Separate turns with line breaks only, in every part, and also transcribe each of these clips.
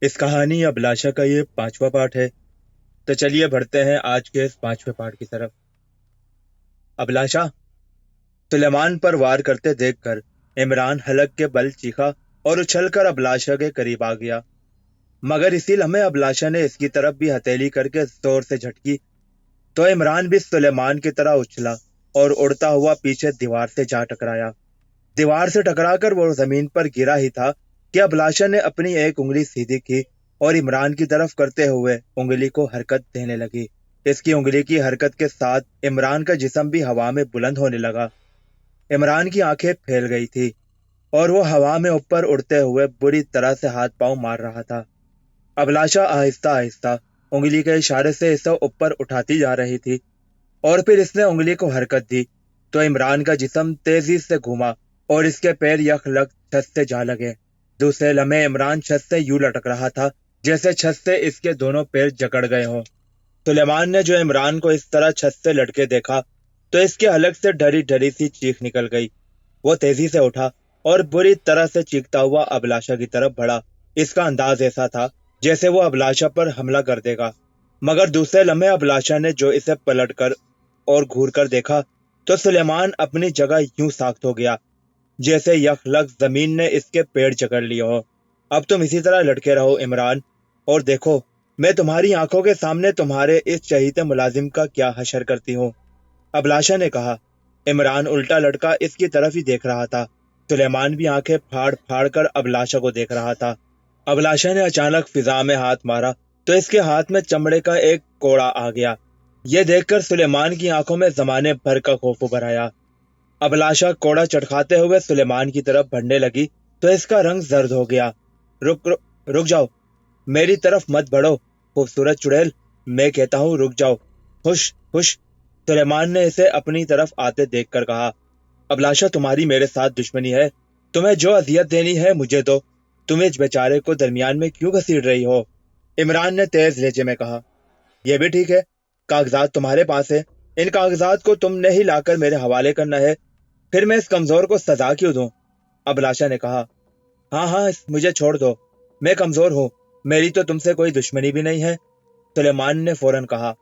اس کہانی ابلاشا کا یہ 5واں پارٹ ہے۔ تو چلیے بڑھتے ہیں آج کے اس 5ویں پارٹ کی طرف۔ ابلاشا سلیمان پر وار کرتے دیکھ کر عمران حلق کے بل چیخا اور اچھل کر ابلاشا کے قریب آ گیا، مگر اسی لمحے ابلاشا نے اس کی طرف بھی ہتھیلی کر کے زور سے جھٹکی تو عمران بھی سلیمان کی طرح اچھلا اور اڑتا ہوا پیچھے دیوار سے جا ٹکرایا۔ دیوار سے ٹکرا کر وہ زمین پر گرا ہی تھا کہ ابلاشا نے اپنی ایک انگلی سیدھی کی اور عمران کی طرف کرتے ہوئے انگلی کو حرکت دینے لگی۔ اس کی انگلی کی حرکت کے ساتھ عمران کا جسم بھی ہوا میں بلند ہونے لگا۔ عمران کی آنکھیں پھیل گئی تھی اور وہ ہوا میں اوپر اڑتے ہوئے بری طرح سے ہاتھ پاؤں مار رہا تھا۔ ابلاشا آہستہ آہستہ انگلی کے اشارے سے اسے اوپر اٹھاتی جا رہی تھی اور پھر اس نے انگلی کو حرکت دی تو عمران کا جسم تیزی سے گھوما اور اس کے پیر یک لگ چھت سے جا لگے۔ دوسرے لمحے عمران چھت سے یوں لٹک رہا تھا جیسے چھت سے اس کے دونوں پیر جکڑ گئے ہوں۔ سلیمان نے جو عمران کو اس طرح چھت سے لٹکے دیکھا تو اس کے حلق سے ڈری ڈری سی چیخ نکل گئی۔ وہ تیزی سے اٹھا اور بری طرح سے چیختا ہوا ابلاشا کی طرف بڑھا۔ اس کا انداز ایسا تھا جیسے وہ ابلاشا پر حملہ کر دے گا، مگر دوسرے لمحے ابلاشا نے جو اسے پلٹ کر اور گھور کر دیکھا تو سلیمان اپنی جگہ یوں ساخت ہو گیا جیسے یک لگ زمین نے اس کے پیڑ جکڑ لیے ہو۔ اب تم اسی طرح لٹکے رہو عمران، اور دیکھو میں تمہاری آنکھوں کے سامنے تمہارے اس چہیتے ملازم کا کیا حشر کرتی ہوں۔ ابلاشا نے کہا۔ عمران الٹا لٹکا اس کی طرف ہی دیکھ رہا تھا۔ سلیمان بھی آنکھیں پھاڑ پھاڑ کر ابلاشا کو دیکھ رہا تھا۔ ابلاشا نے اچانک فضا میں ہاتھ مارا تو اس کے ہاتھ میں چمڑے کا ایک کوڑا آ گیا۔ یہ دیکھ کر سلیمان کی آنکھوں میں زمانے بھر کا خوف ابھر آیا۔ ابلاشا کوڑا چٹکھاتے ہوئے سلیمان کی طرف بڑھنے لگی تو اس کا رنگ زرد ہو گیا۔ رک رک رک جاؤ، میری طرف مت بڑھو خوبصورت چڑیل، میں کہتا ہوں رک جاؤ۔ خوش خوش سلیمان نے اسے اپنی طرف آتے دیکھ کر کہا۔ ابلاشا تمہاری میرے ساتھ دشمنی ہے، تمہیں جو اذیت دینی ہے مجھے دو، تم اس بیچارے کو درمیان میں کیوں گھسیڑ رہی ہو؟ عمران نے تیز لہجے میں کہا۔ یہ بھی ٹھیک ہے، کاغذات تمہارے پاس ہے، ان کاغذات کو تم نے ہی لا کر میرے حوالے کرنا ہے، پھر میں اس کمزور کو سزا کیوں دوں؟ ابلاشا نے کہا۔ ہاں ہاں مجھے چھوڑ دو، میں کمزور ہوں، میری تو تم سے کوئی دشمنی بھی نہیں ہے، سلیمان نے فوراً کہا۔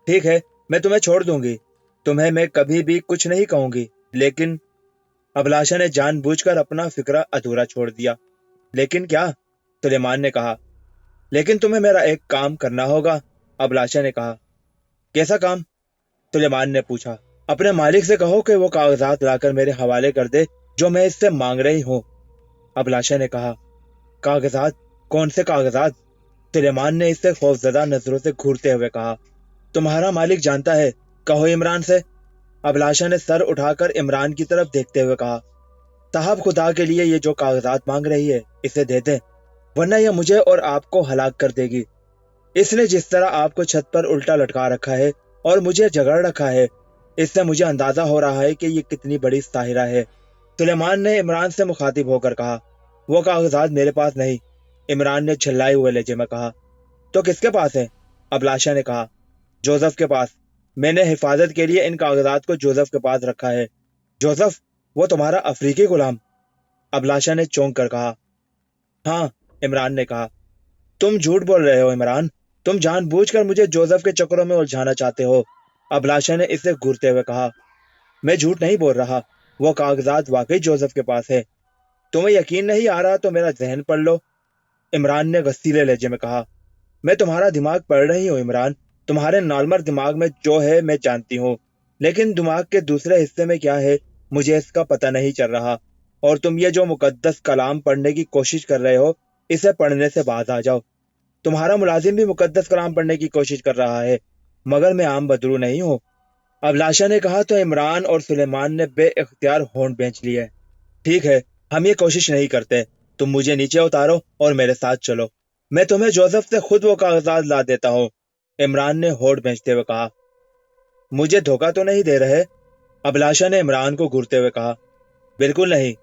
ٹھیک ہے میں تمہیں چھوڑ دوں گی، تمہیں میں کبھی بھی کچھ نہیں کہوں گی، لیکن ابلاشا نے جان بوجھ کر اپنا فکرہ ادھورا چھوڑ دیا۔ لیکن کیا؟ سلیمان نے کہا۔ لیکن تمہیں میرا ایک کام کرنا ہوگا، ابلاشا نے کہا۔ کیسا کام؟ سلیمان نے پوچھا۔ اپنے مالک سے کہو کہ وہ کاغذات لا کر میرے حوالے کر دے جو میں اس سے مانگ رہی ہوں، ابلاشا نے کہا۔ کاغذات؟ کون سے کاغذات؟ سلیمان نے اس سے خوفزدہ نظروں سے گھورتے ہوئے کہا۔ تمہارا مالک جانتا ہے، کہو عمران سے، ابلاشا نے سر اٹھا کر عمران کی طرف دیکھتے ہوئے کہا۔ صاحب خدا کے لیے یہ جو کاغذات مانگ رہی ہے اسے دے دیں، ورنہ یہ مجھے اور آپ کو ہلاک کر دے گی۔ اس نے جس طرح آپ کو چھت پر الٹا لٹکا رکھا ہے اور مجھے جگڑ رکھا ہے، اس سے مجھے اندازہ ہو رہا ہے کہ یہ کتنی بڑی ساحرہ ہے۔ سلیمان نے عمران سے مخاطب ہو کر کہا۔ وہ کاغذات میرے پاس نہیں، عمران نے چھلائے ہوئے لہجے میں کہا۔ تو کس کے پاس ہے؟ ابلاشا نے کہا۔ جوزف کے پاس، میں نے حفاظت کے لیے ان کاغذات کو جوزف کے پاس رکھا ہے۔ جوزف؟ وہ تمہارا افریقی غلام؟ ابلاشا نے چونک کر کہا۔ ہاں، عمران نے کہا۔ تم جھوٹ بول رہے ہو عمران، تم جان بوجھ کر مجھے جوزف کے چکروں میں الجھانا چاہتے ہو، ابلاشا نے اسے گھورتے ہوئے کہا۔ میں جھوٹ نہیں بول رہا، وہ کاغذات واقعی جوزف کے پاس ہے، تمہیں یقین نہیں آ رہا تو میرا ذہن پڑھ لو، عمران نے غصیلے لہجے میں کہا۔ میں تمہارا دماغ پڑھ رہی ہوں عمران، تمہارے نارمل دماغ میں جو ہے میں جانتی ہوں، لیکن دماغ کے دوسرے حصے میں کیا ہے مجھے اس کا پتہ نہیں چل رہا، اور تم یہ جو مقدس کلام پڑھنے کی کوشش کر رہے ہو اسے پڑھنے سے باز آ جاؤ۔ تمہارا ملازم بھی مقدس کلام پڑھنے کی کوشش کر رہا ہے، مگر میں عام بدرو نہیں ہوں، ابلاشا نے کہا تو عمران اور سلیمان نے بے اختیار ہونٹ بھینچ لیے۔ ٹھیک ہے، ہم یہ کوشش نہیں کرتے، تم مجھے نیچے اتارو اور میرے ساتھ چلو، میں تمہیں جوزف سے خود وہ کاغذات لا دیتا ہوں، عمران نے ہونٹ بھینچتے ہوئے کہا۔ مجھے دھوکہ تو نہیں دے رہے؟ ابلاشا نے عمران کو گھورتے ہوئے کہا۔ بالکل نہیں،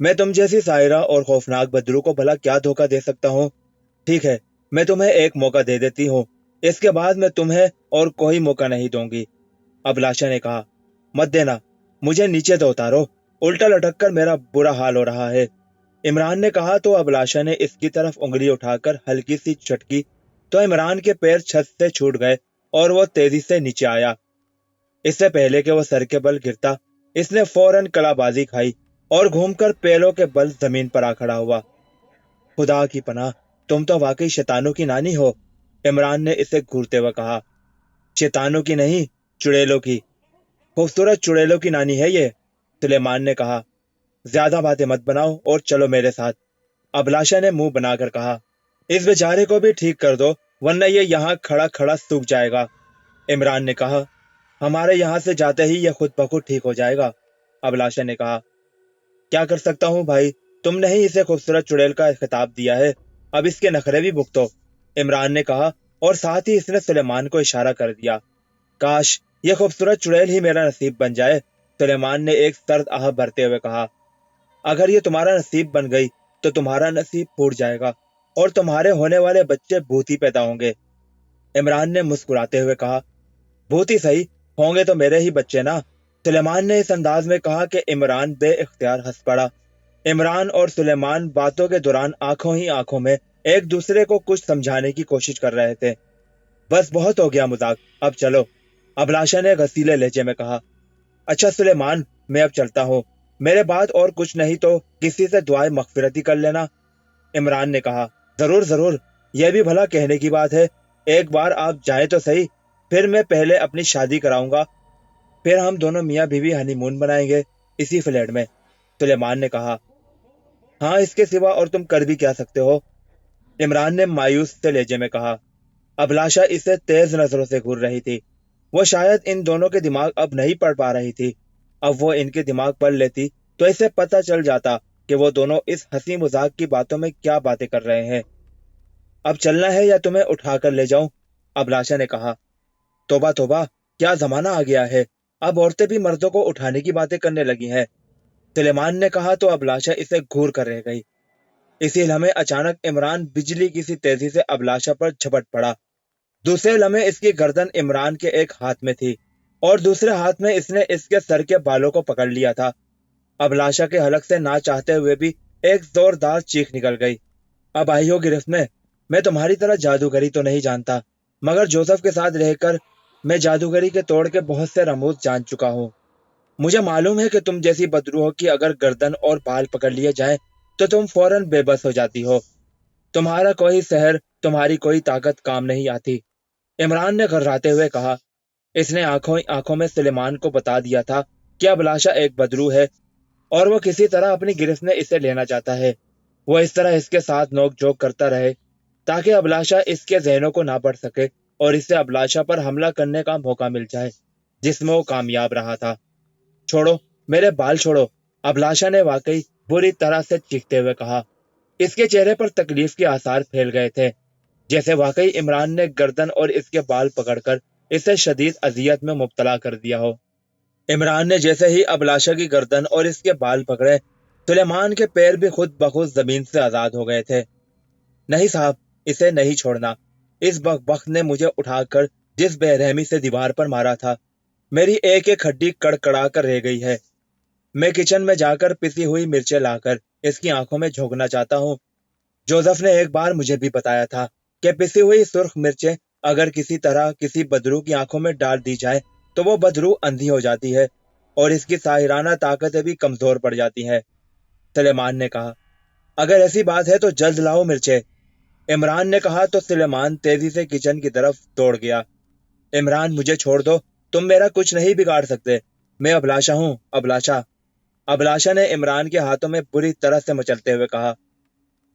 میں تم جیسی سائرہ اور خوفناک بدرو کو بھلا کیا دھوکہ دے سکتا ہوں؟ ٹھیک ہے، میں تمہیں ایک موقع دے دیتی ہوں، اس کے بعد میں تمہیں اور کوئی موقع نہیں دوں گی، ابلاشا نے کہا۔ مت دینا، مجھے نیچے تو اتارو، الٹا لٹک کر میرا برا حال ہو رہا ہے۔ عمران نے کہا تو ابلاشا نے اس کی طرف انگلی اٹھا کر ہلکی سی چٹکی تو عمران کے پیر چھت سے چھوٹ گئے اور وہ تیزی سے نیچے آیا۔ اس سے پہلے کہ وہ سر کے بل گرتا، اس نے فوراً کلا بازی کھائی اور گھوم کر پیروں کے بل زمین پر آ کھڑا ہوا۔ خدا کی پناہ، تم تو واقعی شیطانوں کی نانی ہو، عمران نے اسے گھورتے ہوئے کہا۔ شیطانوں کی نہیں، چڑیلوں کی، خوبصورت چڑیلوں کی نانی ہے یہ، سلیمان نے کہا۔ زیادہ باتیں مت بناؤ اور چلو میرے ساتھ، ابلاشا نے منہ بنا کر کہا۔ اس بیچارے کو بھی ٹھیک کر دو ورنہ یہ یہاں کھڑا کھڑا سوکھ جائے گا، عمران نے کہا۔ ہمارے یہاں سے جاتے ہی یہ خود بخود ٹھیک ہو جائے گا، ابلاشا نے کہا۔ کیا کر سکتا ہوں بھائی، تم نے ہی اسے خوبصورت چڑیل کا خطاب دیا ہے، اب اس کے نخرے بھی بھگتو، عمران نے کہا، اور ساتھ ہی اس نے سلیمان کو اشارہ کر دیا۔ کاش یہ خوبصورت چڑیل ہی میرا نصیب بن جائے، سلیمان نے ایک سرد آہ بھرتے ہوئے کہا۔ اگر یہ تمہارا نصیب بن گئی تو تمہارا نصیب پھوٹ جائے گا اور تمہارے ہونے والے بچے بھوتی پیدا ہوں گے، عمران نے مسکراتے ہوئے کہا۔ بھوتی صحیح، ہوں گے تو میرے ہی بچے نا، سلیمان نے اس انداز میں کہا کہ عمران بے اختیار ہنس پڑا۔ عمران اور سلیمان باتوں کے دوران آنکھوں ہی آنکھوں میں ایک دوسرے کو کچھ سمجھانے کی کوشش کر رہے تھے۔ بس بہت ہو گیا مذاق، اب چلو، ابلاشا نے غصیلے لہجے میں کہا۔ اچھا سلیمان، میں اب چلتا ہوں، میرے بعد اور کچھ نہیں تو کسی سے دعائے مغفرت ہی کر لینا، عمران نے کہا۔ ضرور ضرور، یہ بھی بھلا کہنے کی بات ہے، ایک بار آپ جائیں تو صحیح، پھر میں پہلے اپنی شادی کراؤں گا، پھر ہم دونوں میاں بیوی ہنی مون بنائیں گے اسی فلیٹ میں، سلیمان نے کہا۔ ہاں، اس کے سوا اور تم کر بھی کیا سکتے ہو، عمران نے مایوس سے لہجے میں کہا۔ ابلاشا اسے تیز نظروں سے گھور رہی تھی، وہ شاید ان دونوں کے دماغ اب نہیں پڑھ پا رہی تھی، اب وہ ان کے دماغ پڑھ لیتی تو اسے پتہ چل جاتا کہ وہ دونوں اس ہنسی مذاق کی باتوں میں کیا باتیں کر رہے ہیں۔ اب چلنا ہے یا تمہیں اٹھا کر لے جاؤں، ابلاشا نے کہا۔ توبہ توبہ، کیا زمانہ آ گیا ہے، اب عورتیں بھی مردوں کو اٹھانے کی باتیں کرنے لگی ہیں، سلیمان نے کہا تو ابلاشا اسے گھور کر رہ گئی۔ اسی لمحے اچانک عمران بجلی کی سی تیزی سے ابلاشا پر جھپٹ پڑا۔ دوسرے لمحے اس کی گردن عمران کے ایک ہاتھ میں تھی اور دوسرے ہاتھ میں اس نے اس کے سر کے بالوں کو پکڑ لیا تھا۔ ابلاشا کے حلق سے نہ چاہتے ہوئے بھی ایک زوردار چیخ نکل گئی۔ اب آئی ہو گرفت میں تمہاری طرح جادوگری تو نہیں جانتا، مگر جوزف کے ساتھ رہ کر میں جادوگری کے توڑ کے بہت سے رموز جان چکا ہوں۔ مجھے معلوم ہے کہ تم جیسی بدروحوں کی اگر گردن اور بال پکڑ لیے جائیں تو تم فوراً بے بس ہو جاتی ہو، تمہارا کوئی سحر، تمہاری کوئی طاقت کام نہیں آتی، عمران نے غراتے ہوئے کہا۔ اس نے آنکھوں میں سلیمان کو بتا دیا تھا کہ ابلاشا ایک بدرو ہے اور وہ کسی طرح اپنی گرفت میں اسے لینا چاہتا ہے۔ وہ اس طرح اس کے ساتھ نوک جھوک کرتا رہے تاکہ ابلاشا اس کے ذہنوں کو نہ پڑھ سکے اور اس سے ابلاشا پر حملہ کرنے کا موقع مل جائے، جس میں وہ کامیاب رہا تھا۔ چھوڑو، میرے بال چھوڑو، ابلاشا نے واقعی بری طرح سے چیختے ہوئے کہا۔ اس کے چہرے پر تکلیف کے آثار پھیل گئے تھے، جیسے واقعی عمران نے گردن اور اس کے بال پکڑ کر اسے شدید اذیت میں مبتلا کر دیا ہو۔ عمران نے جیسے ہی ابلاشا کی گردن اور اس کے بال پکڑے، سلیمان کے پیر بھی خود بخود زمین سے آزاد ہو گئے تھے۔ نہیں صاحب، اسے نہیں چھوڑنا، اس بدبخت نے مجھے اٹھا کر جس بے رحمی سے دیوار پر مارا تھا، میری ایک ایک ہڈی کڑکڑا کر رہ گئی ہے۔ میں کچن میں جا کر پسی ہوئی مرچیں لا کر اس کی آنکھوں میں جھونکنا چاہتا ہوں۔ جوزف نے ایک بار مجھے بھی بتایا تھا کہ پسی ہوئی سرخ مرچیں اگر کسی طرح کسی بدرو کی آنکھوں میں ڈال دی جائے تو وہ بدرو اندھی ہو جاتی ہے اور اس کی ساحرانہ طاقتیں بھی کمزور پڑ جاتی ہیں، سلیمان نے کہا۔ اگر ایسی بات ہے تو جلد لاؤ مرچیں، عمران نے کہا تو سلیمان تیزی سے کچن کی طرف دوڑ گیا۔ عمران، مجھے چھوڑ دو، تم میرا کچھ نہیں بگاڑ سکتے، میں ابلاشا ہوں، ابلاشا، ابلاشا نے عمران کے ہاتھوں میں بری طرح سے مچلتے ہوئے کہا۔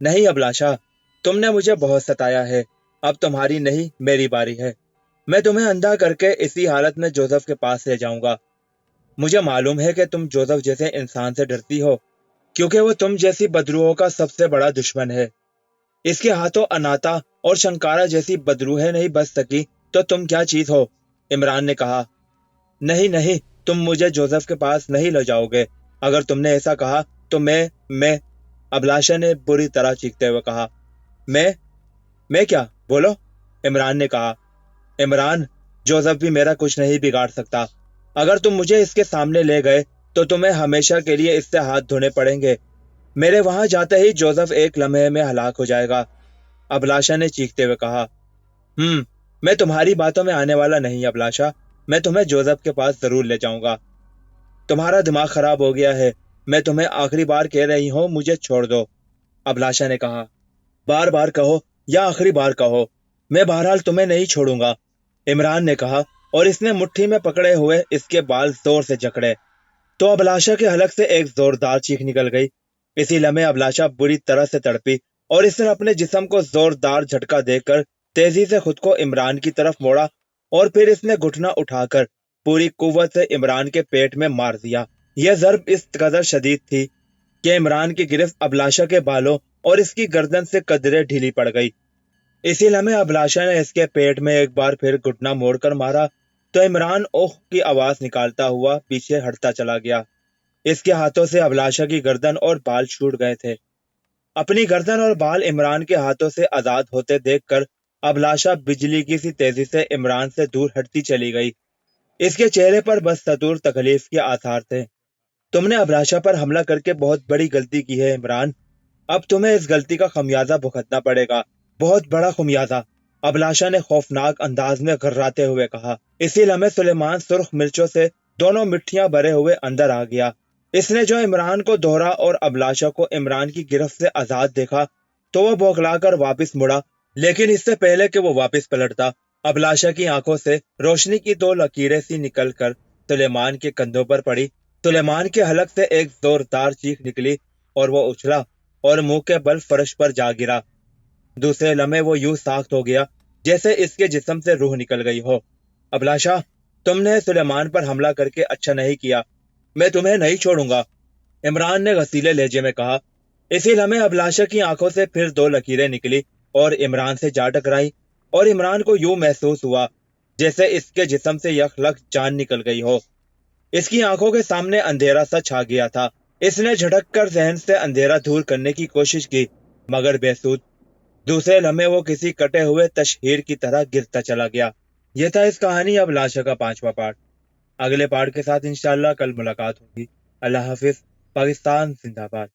نہیں ابلاشا، تم نے مجھے بہت ستایا ہے، اب تمہاری نہیں میری باری ہے، میں تمہیں اندھا کر کے اسی حالت میں جوزف کے پاس لے جاؤں گا۔ مجھے معلوم ہے کہ تم جوزف جیسے انسان سے ڈرتی ہو کیونکہ وہ تم جیسی بدروحوں کا سب سے بڑا دشمن ہے۔ اس کے ہاتھوں اناتا اور شنکارا جیسی بدروہیں نہیں بچ سکی تو تم کیا چیز ہو، عمران نے کہا۔ نہیں نہیں، تم مجھے جوزف کے پاس نہیں لے جاؤ گے، اگر تم نے ایسا کہا تو میں ابلاشا نے بری طرح چیختے ہوئے کہا۔ میں کیا، بولو، عمران نے کہا۔ عمران، جوزف بھی میرا کچھ نہیں بگاڑ سکتا، اگر تم مجھے اس کے سامنے لے گئے تو تمہیں ہمیشہ کے لیے اس سے ہاتھ دھونے پڑیں گے۔ میرے وہاں جاتے ہی جوزف ایک لمحے میں ہلاک ہو جائے گا، ابلاشا نے چیختے ہوئے کہا۔ میں تمہاری باتوں میں آنے والا نہیں ابلاشا، میں تمہیں جوزف کے پاس ضرور لے جاؤں گا۔ تمہارا دماغ خراب ہو گیا ہے، میں تمہیں آخری بار کہہ رہی ہوں مجھے چھوڑ دو، ابلاشا نے کہا۔ بار بار کہو یا آخری بار کہو، میں بہرحال تمہیں نہیں چھوڑوں گا، عمران نے کہا، اور اس نے مٹھی میں پکڑے ہوئے اس کے بال زور سے جکڑے تو ابلاشا کے حلق سے ایک زوردار چیخ نکل گئی۔ اسی لمحے ابلاشا بری طرح سے تڑپی اور اس نے اپنے جسم کو زوردار جھٹکا دے کر تیزی سے خود کو عمران کی طرف موڑا اور پھر اس نے گھٹنا اٹھا کر پوری قوت سے عمران کے پیٹ میں مار دیا۔ یہ ضرب اس قدر شدید تھی کہ عمران کی گرفت ابلاشا کے بالوں اور اس کی گردن سے قدرے ڈھیلی پڑ گئی۔ اسی لمحے ابلاشا نے اس کے پیٹ میں ایک بار پھر گھٹنا موڑ کر مارا تو عمران اوہ کی آواز نکالتا ہوا پیچھے ہٹتا چلا گیا۔ اس کے ہاتھوں سے ابلاشا کی گردن اور بال چھوٹ گئے تھے۔ اپنی گردن اور بال عمران کے ہاتھوں سے آزاد ہوتے دیکھ کر ابلاشا بجلی کی سی تیزی سے عمران سے دور ہٹتی چلی گئی۔ اس کے چہرے پر بدستور تکلیف کے آثار تھے۔ تم نے ابلاشا پر حملہ کر کے بہت بڑی غلطی کی ہے عمران، اب تمہیں اس غلطی کا خمیازہ بھگتنا پڑے گا، بہت بڑا خمیازہ، ابلاشا نے خوفناک انداز میں گھرراتے ہوئے کہا۔ اسی لمحے سلیمان سرخ مرچوں سے دونوں مٹھیاں بھرے ہوئے اندر آ گیا۔ اس نے جو عمران کو دوہرا اور ابلاشا کو عمران کی گرفت سے آزاد دیکھا تو وہ بوکھلا کر واپس مڑا، لیکن اس سے پہلے کہ وہ واپس پلٹتا ابلاشا کی آنکھوں سے روشنی کی دو لکیریں سی نکل کر سلیمان کے کندھوں پر پڑی۔ سلیمان کے حلق سے ایک زوردار چیخ نکلی اور وہ اچھلا اور منہ کے بل فرش پر جا گرا۔ دوسرے لمحے وہ یوں ساخت ہو گیا جیسے اس کے جسم سے روح نکل گئی ہو۔ ابلاشا، تم نے سلیمان پر حملہ کر کے اچھا نہیں کیا، میں تمہیں نہیں چھوڑوں گا، عمران نے غصیلے لہجے میں کہا۔ اسی لمحے ابلاشا کی آنکھوں سے پھر دو لکیریں نکلی اور عمران سے جا ٹکرائی اور عمران کو یوں محسوس ہوا جیسے اس کے جسم سے یکلخت جان نکل گئی ہو۔ اس کی آنکھوں کے سامنے اندھیرا سا چھا گیا تھا۔ اس نے جھٹک کر ذہن سے اندھیرا دور کرنے کی کوشش کی مگر بے سود۔ دوسرے لمحے وہ کسی کٹے ہوئے تشہیر کی طرح گرتا چلا گیا۔ یہ تھا اس کہانی ابلاشا کا 5واں پارٹ۔ اگلے پارٹ کے ساتھ انشاءاللہ کل ملاقات ہوگی۔ اللہ حافظ۔ پاکستان زندہ باد۔